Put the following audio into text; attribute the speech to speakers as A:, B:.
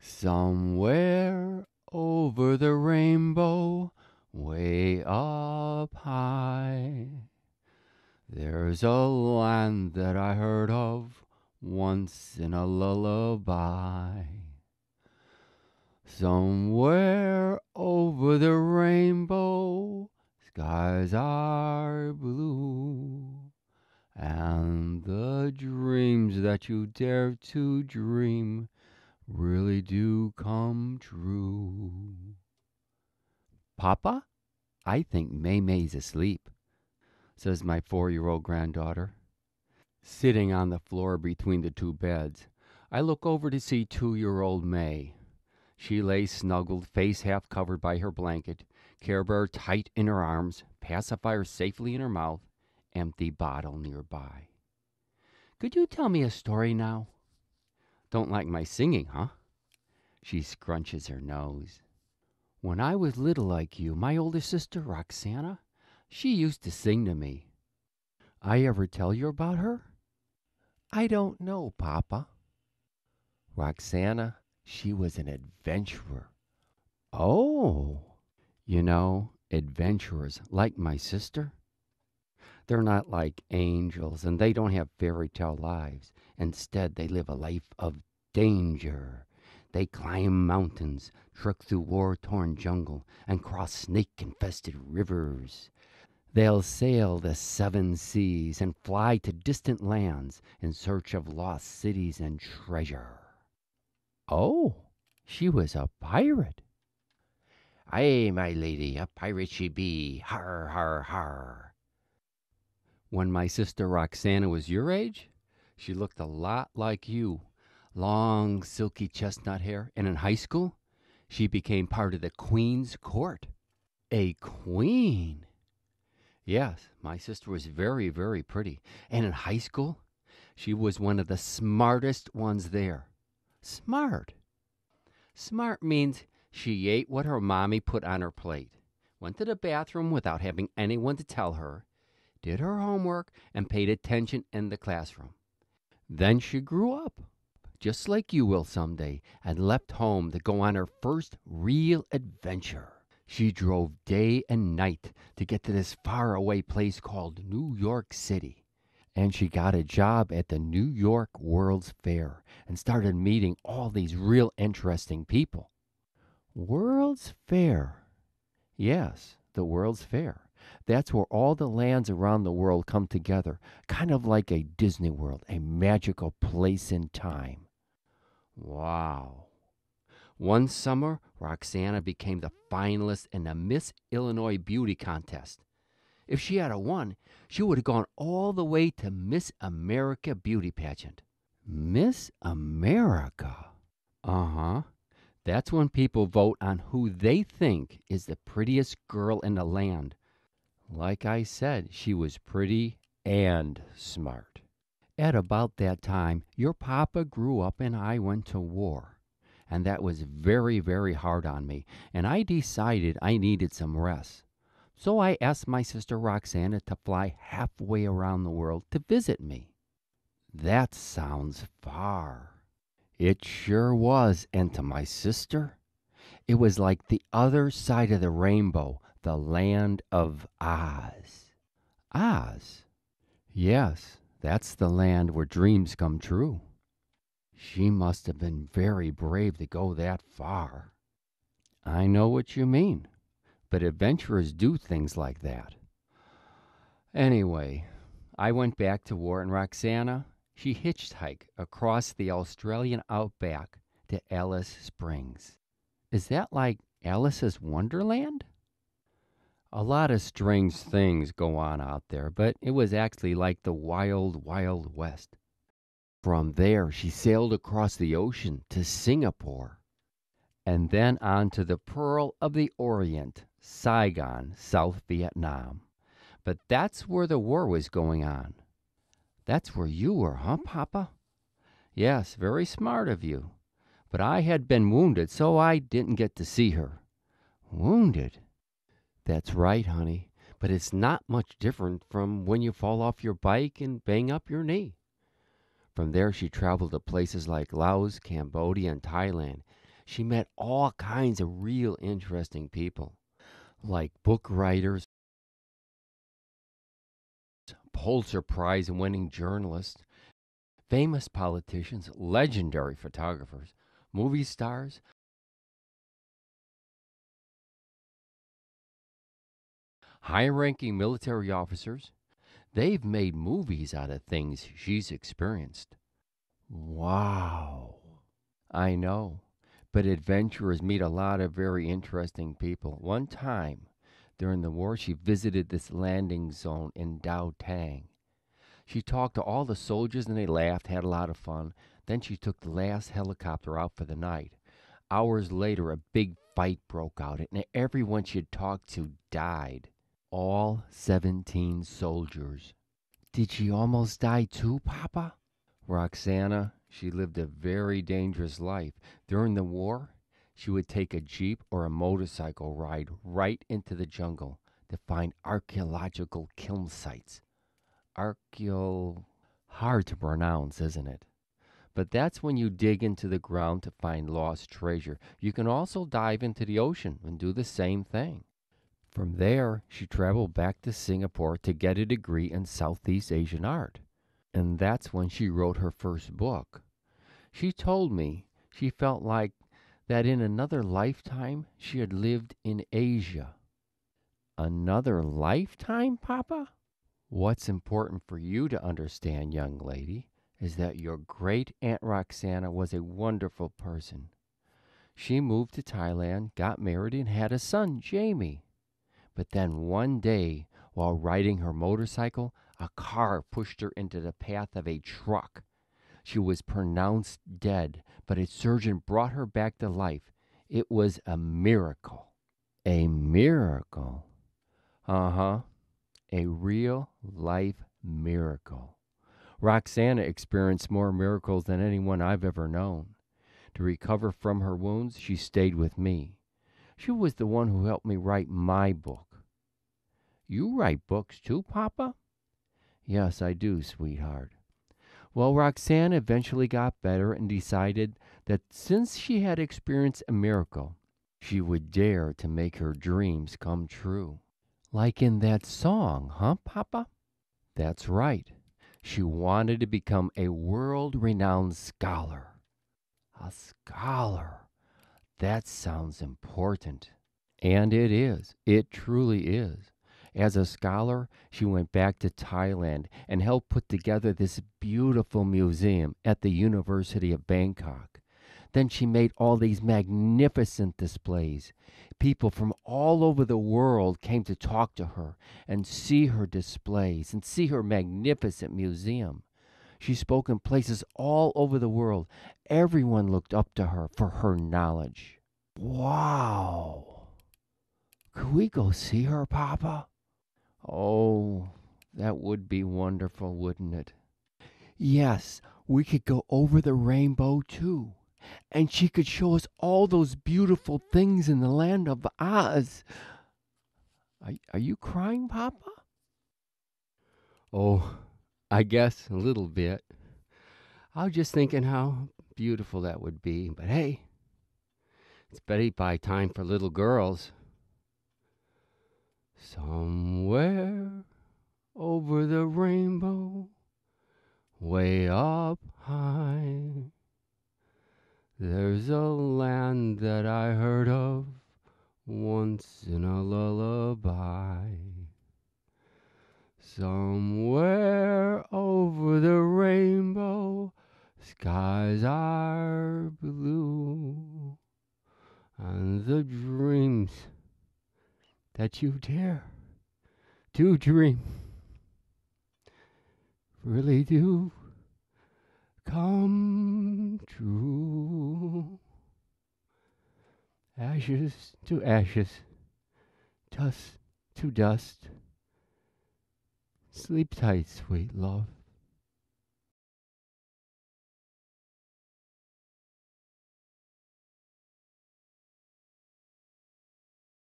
A: Somewhere over the rainbow, way up high, there's a land that I heard of once in a lullaby. Somewhere over the rainbow, skies are blue, and the dreams that you dare to dream really do come true. Papa, I think May's asleep, says my 4-year-old granddaughter. Sitting on the floor between the two beds, I look over to see 2-year-old May. She lay snuggled, face half covered by her blanket, Care Bear tight in her arms, pacifier safely in her mouth, empty bottle nearby. Could you tell me a story now? Don't like my singing, huh? She scrunches her nose. When I was little like you, my older sister, Roxanna, she used to sing to me. I ever tell you about her?
B: I don't know, Papa. Roxanna, she was an adventurer.
A: Oh, adventurers like my sister, they're not like angels and they don't have fairy tale lives. Instead, they live a life of danger. They climb mountains, trek through war-torn jungle, and cross snake-infested rivers. They'll sail the 7 seas and fly to distant lands in search of lost cities and treasure. Oh, she was a pirate.
B: Aye, my lady, a pirate she be. Har, har, har.
A: When my sister Roxanna was your age, she looked a lot like you. Long, silky chestnut hair, and in high school, she became part of the Queen's court. A queen? Yes, my sister was very, very pretty. And in high school, she was one of the smartest ones there. Smart. Smart means she ate what her mommy put on her plate, went to the bathroom without having anyone to tell her, did her homework, and paid attention in the classroom. Then she grew up, just like you will someday, and left home to go on her first real adventure. She drove day and night to get to this faraway place called New York City. And she got a job at the New York World's Fair and started meeting all these real interesting people. World's Fair. Yes, the World's Fair. That's where all the lands around the world come together, kind of like a Disney World, a magical place in time. Wow. One summer, Roxanna became the finalist in the Miss Illinois Beauty Contest. If she had won, she would have gone all the way to Miss America Beauty Pageant. Miss America? Uh-huh. That's when people vote on who they think is the prettiest girl in the land. Like I said, she was pretty and smart. At about that time, your papa grew up and I went to war. And that was very, very hard on me, and I decided I needed some rest. So I asked my sister Roxanna to fly halfway around the world to visit me. That sounds far. It sure was, and to my sister, it was like the other side of the rainbow, the land of Oz. Oz? Yes, that's the land where dreams come true. She must have been very brave to go that far. I know what you mean, but adventurers do things like that. Anyway, I went back to war, and Roxanna, she hitchhiked across the Australian outback to Alice Springs. Is that like Alice's Wonderland? A lot of strange things go on out there, but it was actually like the wild, wild west. From there, she sailed across the ocean to Singapore, and then on to the Pearl of the Orient, Saigon, South Vietnam. But that's where the war was going on. That's where you were, huh, Papa? Yes, very smart of you. But I had been wounded, so I didn't get to see her. Wounded? That's right, honey. But it's not much different from when you fall off your bike and bang up your knee. From there, she traveled to places like Laos, Cambodia, and Thailand, She met all kinds of real interesting people, like book writers, Pulitzer Prize winning journalists, famous politicians, legendary photographers, movie stars, high ranking military officers. They've made movies out of things she's experienced. Wow. I know. But adventurers meet a lot of very interesting people. One time during the war, she visited this landing zone in Dao Tang. She talked to all the soldiers and they laughed, had a lot of fun. Then she took the last helicopter out for the night. Hours later, a big fight broke out and everyone she had talked to died. All 17 soldiers. Did she almost die too, Papa? Roxanna, she lived a very dangerous life. During the war, she would take a jeep or a motorcycle ride right into the jungle to find archaeological kiln sites. Hard to pronounce, isn't it? But that's when you dig into the ground to find lost treasure. You can also dive into the ocean and do the same thing. From there, she traveled back to Singapore to get a degree in Southeast Asian art. And that's when she wrote her first book. She told me she felt like that in another lifetime she had lived in Asia. Another lifetime, Papa? What's important for you to understand, young lady, is that your great Aunt Roxanna was a wonderful person. She moved to Thailand, got married, and had a son, Jamie. But then one day, while riding her motorcycle, a car pushed her into the path of a truck. She was pronounced dead, but a surgeon brought her back to life. It was a miracle. A miracle? Uh-huh. A real life miracle. Roxanna experienced more miracles than anyone I've ever known. To recover from her wounds, she stayed with me. She was the one who helped me write my book. You write books too, Papa? Yes, I do, sweetheart. Well, Roxanne eventually got better and decided that since she had experienced a miracle, she would dare to make her dreams come true. Like in that song, huh, Papa? That's right. She wanted to become a world-renowned scholar. A scholar. That sounds important. And it is. It truly is. As a scholar, she went back to Thailand and helped put together this beautiful museum at the University of Bangkok. Then she made all these magnificent displays. People from all over the world came to talk to her and see her displays and see her magnificent museum. She spoke in places all over the world. Everyone looked up to her for her knowledge. Wow. Could we go see her, Papa? Oh, that would be wonderful, wouldn't it? Yes, we could go over the rainbow too. And she could show us all those beautiful things in the land of Oz. Are you crying, Papa? Oh, I guess a little bit. I was just thinking how beautiful that would be. But hey, it's bedtime time for little girls. Somewhere over the rainbow, way up high, there's a land that I heard of once in a lullaby. Somewhere over the rainbow, skies are blue, and the dreams that you dare to dream really do come true. Ashes to ashes, dust to dust. Sleep tight, sweet love.